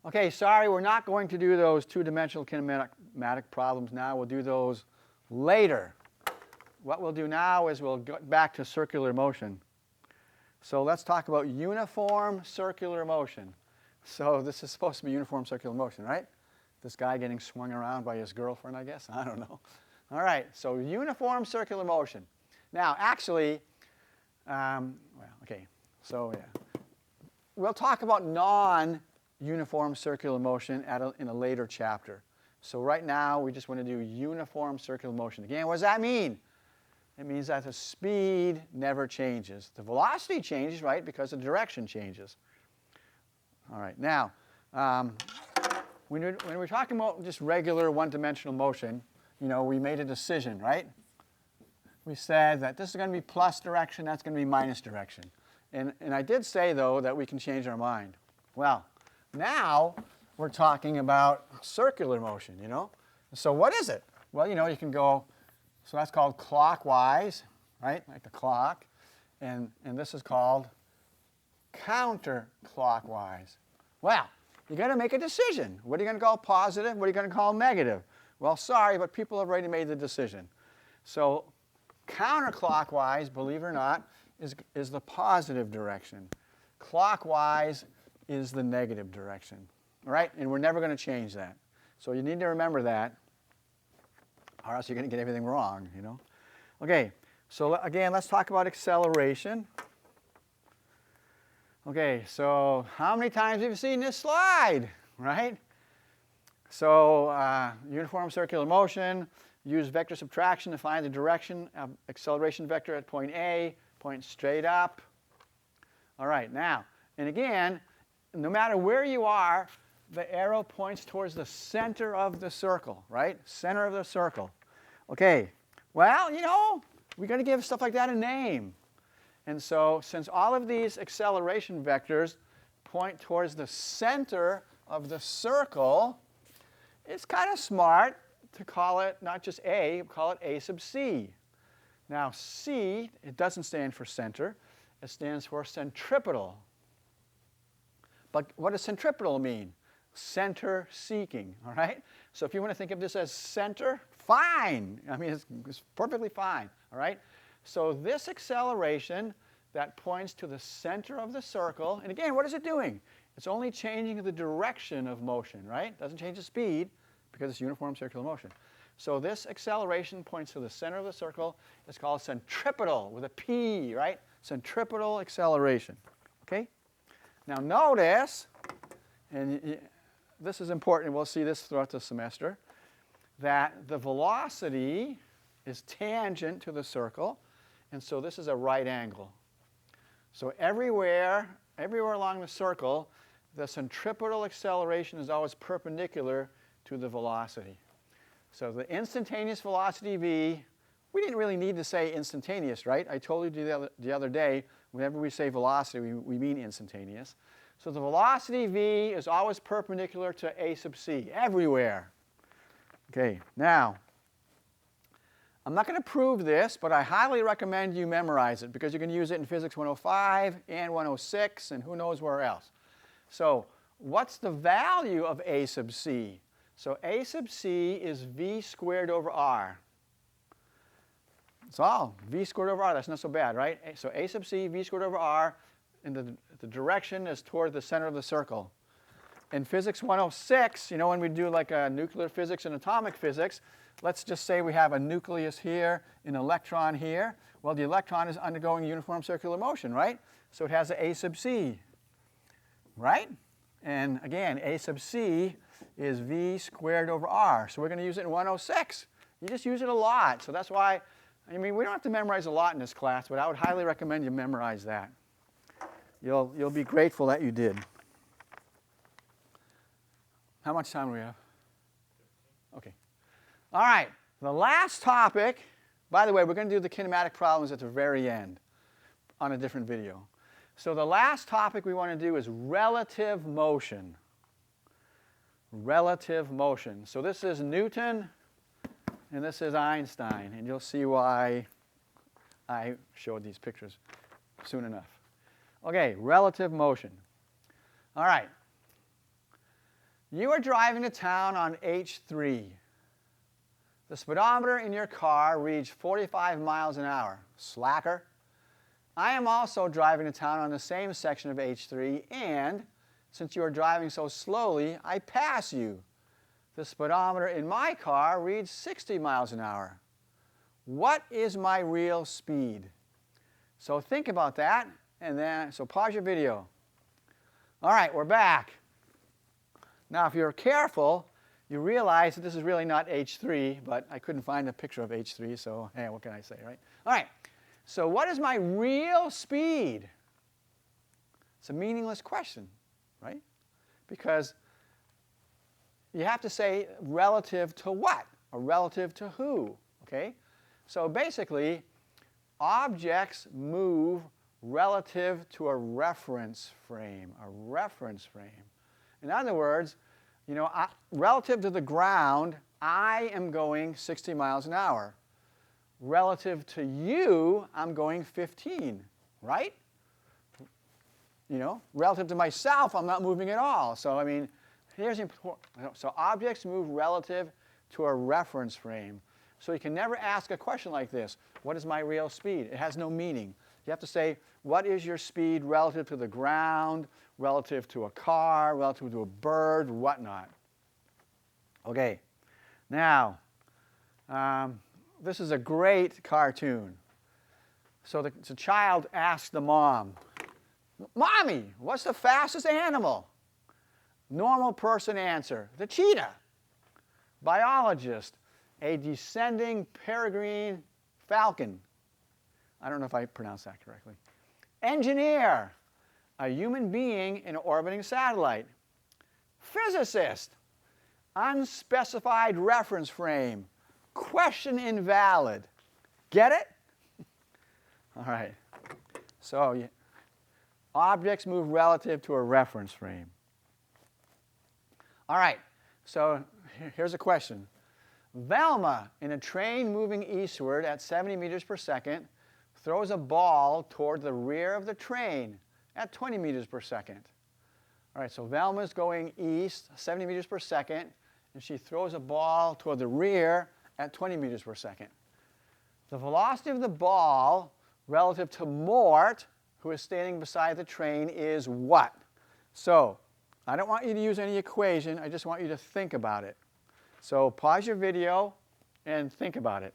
Okay, sorry, we're not going to do those two-dimensional kinematic problems now. We'll do those later. What we'll do now is we'll go back to circular motion. So let's talk about uniform circular motion. So this is supposed to be uniform circular motion, right? This guy getting swung around by his girlfriend, I guess? I don't know. All right, so uniform circular motion. Now, actually, we'll talk about non-uniform circular motion in a later chapter. So right now, we just want to do uniform circular motion. Again, what does that mean? It means that the speed never changes. The velocity changes, right, because the direction changes. All right, now, when we're talking about just regular one-dimensional motion, we made a decision, right? We said that this is going to be plus direction, that's going to be minus direction. And I did say, though, that we can change our mind. Well, now we're talking about circular motion, So what is it? Well, you can go, so that's called clockwise, right, like the clock. And this is called counterclockwise. Well, you got to make a decision. What are you going to call positive? What are you going to call negative? Well, sorry, but people have already made the decision. So counterclockwise, believe it or not, is the positive direction. Clockwise is the negative direction. All right? And we're never going to change that. So you need to remember that, or else you're going to get everything wrong, Okay, so again, let's talk about acceleration. Okay, so how many times have you seen this slide, right? So uniform circular motion, use vector subtraction to find the direction of acceleration vector at point A, point straight up. All right, now, and again, no matter where you are, the arrow points towards the center of the circle, right? Center of the circle. Okay, well, we're going to give stuff like that a name. And so since all of these acceleration vectors point towards the center of the circle, it's kind of smart to call it not just A, call it A sub C. Now C, it doesn't stand for center. It stands for centripetal. But what does centripetal mean? Center seeking, all right? So if you want to think of this as center, fine. I mean, it's perfectly fine, all right? So this acceleration that points to the center of the circle, and again, what is it doing? It's only changing the direction of motion, right? It doesn't change the speed because it's uniform circular motion. So this acceleration points to the center of the circle. It's called centripetal with a P, right? Centripetal acceleration, okay? Now notice, and this is important, we'll see this throughout the semester, that the velocity is tangent to the circle, and so this is a right angle. So everywhere along the circle, the centripetal acceleration is always perpendicular to the velocity. So the instantaneous velocity v, we didn't really need to say instantaneous, right? I told you the other day, whenever we say velocity, we mean instantaneous. So the velocity v is always perpendicular to a sub c, everywhere. Okay, now, I'm not going to prove this, but I highly recommend you memorize it because you can use it in Physics 105 and 106 and who knows where else. So what's the value of a sub c? So a sub c is v squared over r. It's all v squared over r. That's not so bad, right? So a sub c, v squared over r, and the direction is toward the center of the circle. In Physics 106, when we do like nuclear physics and atomic physics, let's just say we have a nucleus here, an electron here. Well, the electron is undergoing uniform circular motion, right? So it has an a sub c, right? And again, a sub c is v squared over r. So we're going to use it in 106. You just use it a lot. So that's why, we don't have to memorize a lot in this class, but I would highly recommend you memorize that. You'll be grateful that you did. How much time do we have? Okay. All right. The last topic, by the way, we're going to do the kinematic problems at the very end on a different video. So the last topic we want to do is relative motion. Relative motion. So this is Newton, and this is Einstein, and you'll see why I showed these pictures soon enough. Okay, relative motion. All right. You are driving to town on H3. The speedometer in your car reads 45 miles an hour. Slacker. I am also driving to town on the same section of H3, and since you are driving so slowly, I pass you. The speedometer in my car reads 60 miles an hour. What is my real speed? So think about that, and then, so pause your video. All right, we're back. Now, if you're careful, you realize that this is really not H3, but I couldn't find a picture of H3, so hey, what can I say, right? All right, so what is my real speed? It's a meaningless question, right? Because you have to say relative to what, or relative to who, okay? So basically, objects move relative to a reference frame, In other words, you know, relative to the ground, I am going 60 miles an hour. Relative to you, I'm going 15, right? You know, relative to myself, I'm not moving at all. So, I mean, here's important. So objects move relative to a reference frame. So you can never ask a question like this, what is my real speed? It has no meaning. You have to say, what is your speed relative to the ground, relative to a car, relative to a bird, whatnot. Okay, now, this is a great cartoon. So the child asks the mom, Mommy, what's the fastest animal? Normal person answer, the cheetah. Biologist, a descending peregrine falcon. I don't know if I pronounced that correctly. Engineer, a human being in an orbiting satellite. Physicist, unspecified reference frame. Question invalid. Get it? All right. So objects move relative to a reference frame. All right. So here's a question. Velma, in a train moving eastward at 70 meters per second, throws a ball toward the rear of the train at 20 meters per second. All right, so Velma's going east, 70 meters per second, and she throws a ball toward the rear at 20 meters per second. The velocity of the ball relative to Mort, who is standing beside the train, is what? So, I don't want you to use any equation, I just want you to think about it. So pause your video and think about it.